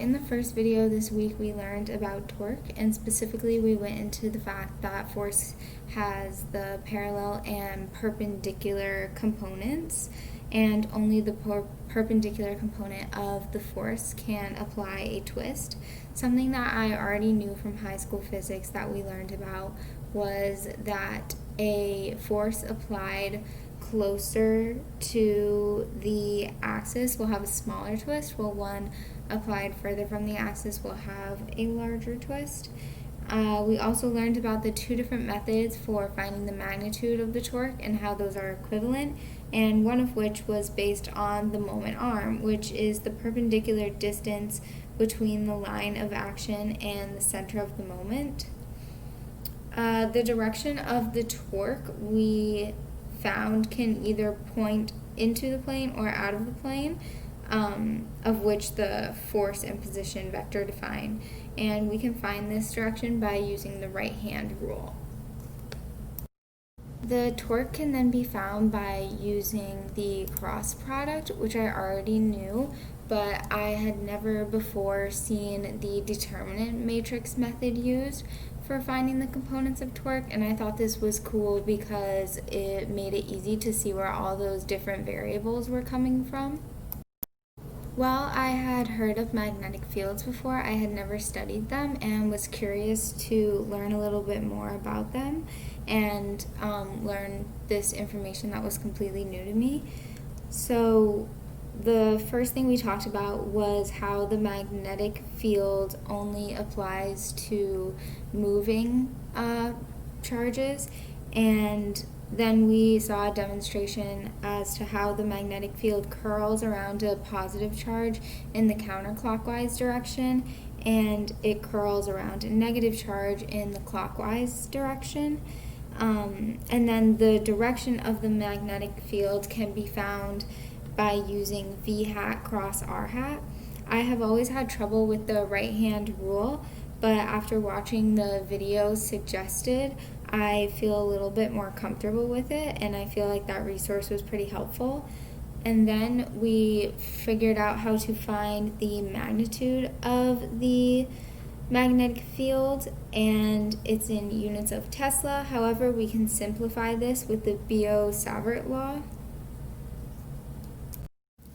in the first video this week we learned about torque, and specifically we went into the fact that force has the parallel and perpendicular components, and only the perpendicular component of the force can apply a twist. Something that I already knew from high school physics that we learned about was that a force applied closer to the axis will have a smaller twist, while one applied further from the axis will have a larger twist. We also learned about the two different methods for finding the magnitude of the torque and how those are equivalent, and one of which was based on the moment arm, which is the perpendicular distance between the line of action and the center of the moment. The direction of the torque we found can either point into the plane or out of the plane, of which the force and position vector define. And we can find this direction by using the right hand rule. The torque can then be found by using the cross product, which I already knew, but I had never before seen the determinant matrix method used for finding the components of torque, and I thought this was cool because it made it easy to see where all those different variables were coming from. While I had heard of magnetic fields before, I had never studied them and was curious to learn a little bit more about them and learn this information that was completely new to me. So the first thing we talked about was how the magnetic field only applies to moving charges, and then we saw a demonstration as to how the magnetic field curls around a positive charge in the counterclockwise direction, and it curls around a negative charge in the clockwise direction. And then the direction of the magnetic field can be found by using V hat cross R hat. I have always had trouble with the right hand rule, but after watching the video suggested, I feel a little bit more comfortable with it, and I feel like that resource was pretty helpful. And then we figured out how to find the magnitude of the magnetic field, and it's in units of Tesla. However, we can simplify this with the Biot-Savart law.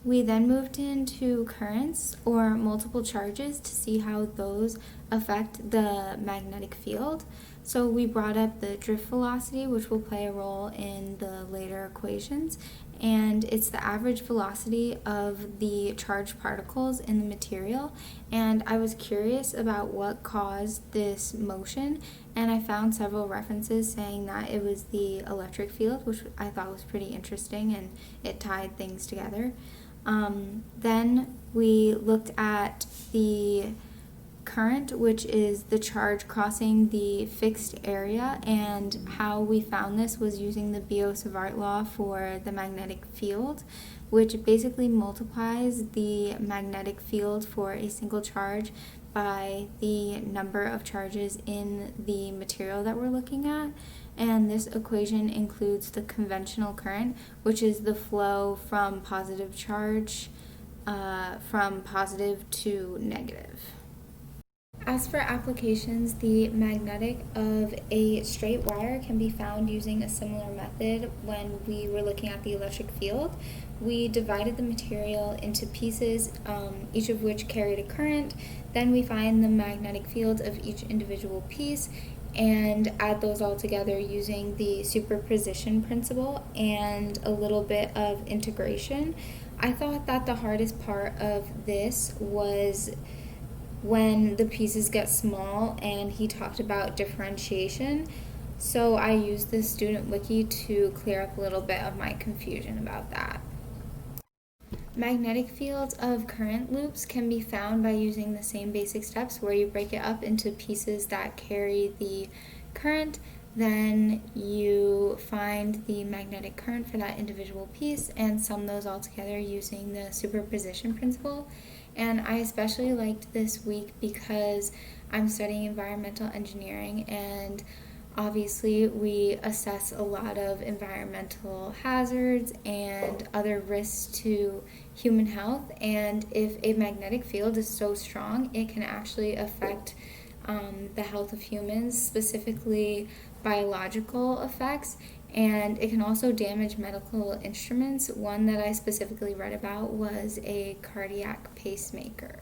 We then moved into currents or multiple charges to see how those affect the magnetic field. So we brought up the drift velocity, which will play a role in the later equations, and it's the average velocity of the charged particles in the material. And I was curious about what caused this motion, and I found several references saying that it was the electric field, which I thought was pretty interesting, and it tied things together. Then we looked at the current, which is the charge crossing the fixed area, and how we found this was using the Biot-Savart law for the magnetic field, which basically multiplies the magnetic field for a single charge by the number of charges in the material that we're looking at. And this equation includes the conventional current, which is the flow from positive charge from positive to negative. As for applications, the magnetic of a straight wire can be found using a similar method when we were looking at the electric field. We divided the material into pieces, each of which carried a current. Then we find the magnetic field of each individual piece and add those all together using the superposition principle and a little bit of integration. I thought that the hardest part of this was when the pieces get small, and he talked about differentiation. So I used the student wiki to clear up a little bit of my confusion about that. Magnetic fields of current loops can be found by using the same basic steps, where you break it up into pieces that carry the current. Then you find the magnetic current for that individual piece and sum those all together using the superposition principle. And I especially liked this week because I'm studying environmental engineering, and obviously we assess a lot of environmental hazards and other risks to human health. And if a magnetic field is so strong, it can actually affect the health of humans, specifically biological effects, and it can also damage medical instruments. One that I specifically read about was a cardiac pacemaker.